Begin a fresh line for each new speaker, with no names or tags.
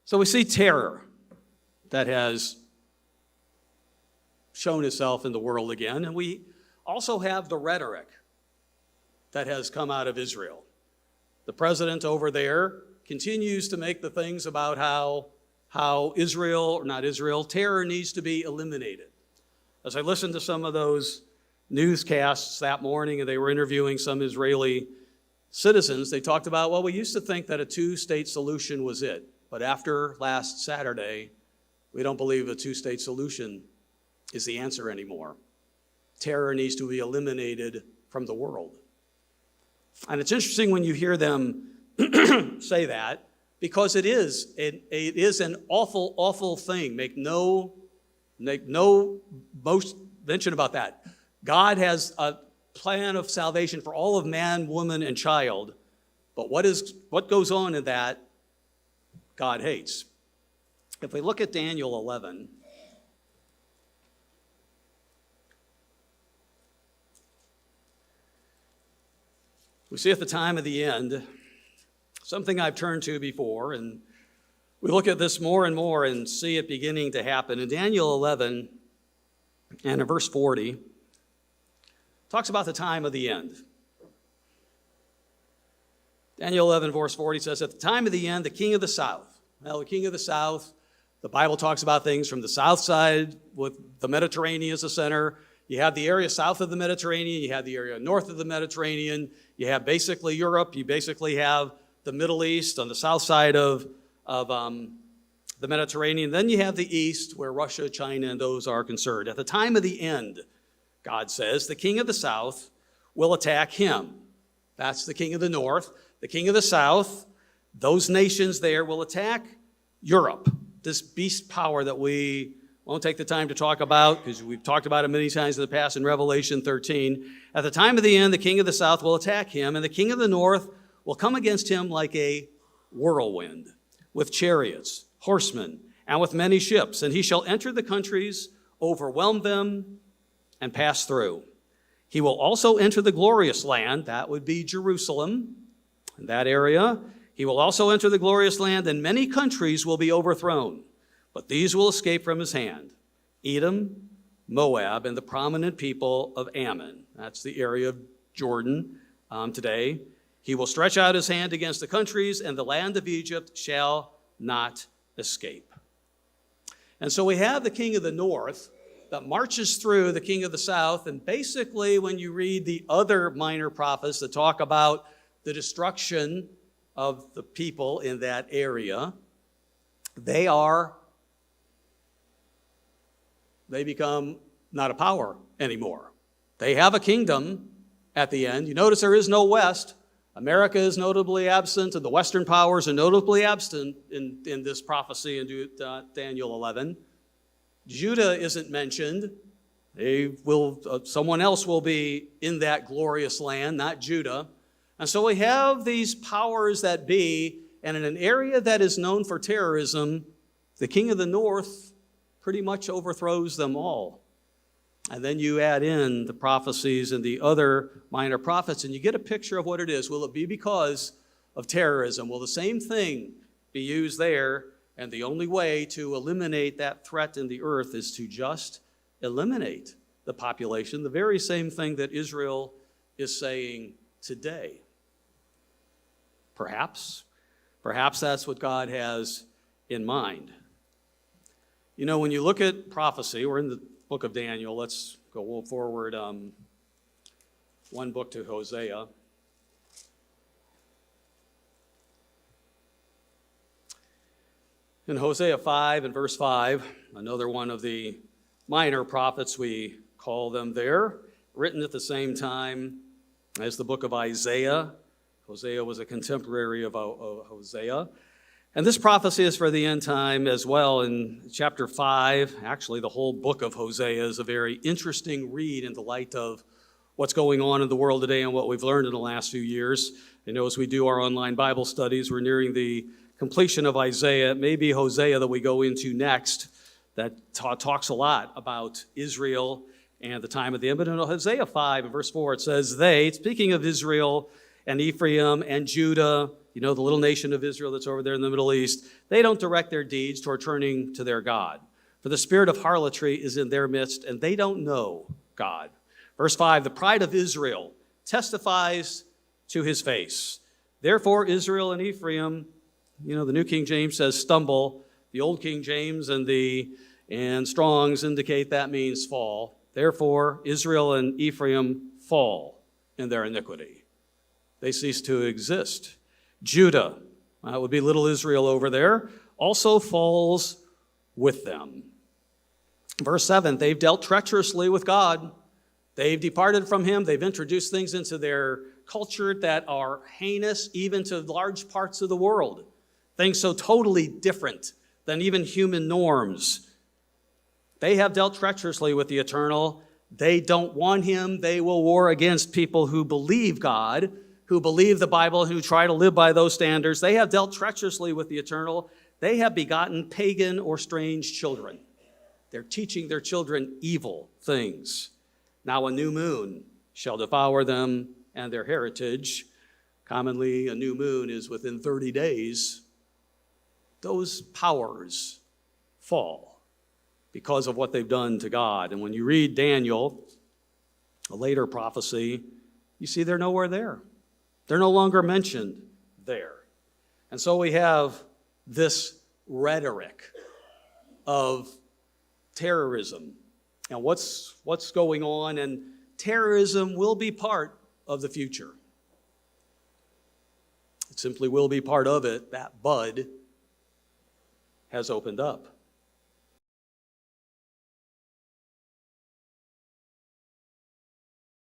So we see terror that has shown itself in the world again, and we also have the rhetoric that has come out of Israel. The president over there continues to make the things about how terror needs to be eliminated. As I listened to some of those newscasts that morning, and they were interviewing some Israeli citizens, they talked about, well, we used to think that a two-state solution was it. But after last Saturday, we don't believe a two-state solution is the answer anymore. Terror needs to be eliminated from the world. And it's interesting when you hear them say that, because it is an awful, awful thing. Make no mention about that. God has a plan of salvation for all of man, woman, and child. But what goes on in that, God hates. If we look at Daniel 11, we see at the time of the end, something I've turned to before, and we look at this more and more and see it beginning to happen. In Daniel 11, and in verse 40, talks about the time of the end. Daniel 11, verse 40 says, at the time of the end, the king of the south. Well, the king of the south, the Bible talks about things from the south side with the Mediterranean as the center. You have the area south of the Mediterranean. You have the area north of the Mediterranean. You have basically Europe. You basically have the Middle East on the south side of the Mediterranean. Then you have the east where Russia, China, and those are concerned. At the time of the end, God says, the king of the south will attack him. That's the king of the north. The king of the south, those nations there will attack Europe, this beast power that we won't take the time to talk about because we've talked about it many times in the past in Revelation 13. At the time of the end, the king of the south will attack him, and the king of the north will come against him like a whirlwind, with chariots, horsemen, and with many ships. And he shall enter the countries, overwhelm them, and pass through. He will also enter the glorious land, that would be Jerusalem, in that area. He will also enter the glorious land, and many countries will be overthrown. But these will escape from his hand: Edom, Moab, and the prominent people of Ammon. That's the area of Jordan today. He will stretch out his hand against the countries, and the land of Egypt shall not escape. And so we have the king of the north that marches through the king of the south, and basically when you read the other minor prophets that talk about the destruction of the people in that area, they become not a power anymore. They have a kingdom at the end. You notice there is no West. America is notably absent, and the Western powers are notably absent in this prophecy in Daniel 11. Judah isn't mentioned. Someone else will be in that glorious land, not Judah. And so we have these powers that be, and in an area that is known for terrorism, the king of the north pretty much overthrows them all. And then you add in the prophecies and the other minor prophets, and you get a picture of what it is. Will it be because of terrorism? Will the same thing be used there? And the only way to eliminate that threat in the earth is to just eliminate the population, the very same thing that Israel is saying today. Perhaps that's what God has in mind. You know, when you look at prophecy, we're in the book of Daniel. Let's go forward one book to Hosea. In Hosea 5 and verse 5, another one of the minor prophets, we call them there, written at the same time as the book of Isaiah. Hosea was a contemporary of Hosea. And this prophecy is for the end time as well. In chapter 5, actually the whole book of Hosea is a very interesting read in the light of what's going on in the world today and what we've learned in the last few years. You know, as we do our online Bible studies, we're nearing the completion of Isaiah. It may be Hosea that we go into next that talks a lot about Israel and the time of the end. But in Hosea 5 and verse 4, it says, they, speaking of Israel and Ephraim and Judah, You know, the little nation of Israel that's over there in the Middle East, they don't direct their deeds toward turning to their God. For the spirit of harlotry is in their midst, and they don't know God. Verse 5, the pride of Israel testifies to his face. Therefore, Israel and Ephraim, you know, the New King James says stumble. The Old King James and Strong's indicate that means fall. Therefore, Israel and Ephraim fall in their iniquity. They cease to exist. Judah, that would be little Israel over there, also falls with them. Verse 7, they've dealt treacherously with God. They've departed from him. They've introduced things into their culture that are heinous even to large parts of the world. Things so totally different than even human norms. They have dealt treacherously with the Eternal. They don't want him. They will war against people who believe God, who believe the Bible, who try to live by those standards. They have dealt treacherously with the Eternal. They have begotten pagan or strange children. They're teaching their children evil things. Now a new moon shall devour them and their heritage. Commonly, a new moon is within 30 days. Those powers fall because of what they've done to God. And when you read Daniel, a later prophecy, you see they're nowhere there. They're no longer mentioned there. And so we have this rhetoric of terrorism and what's going on, and terrorism will be part of the future. It simply will be part of it. That bud has opened up.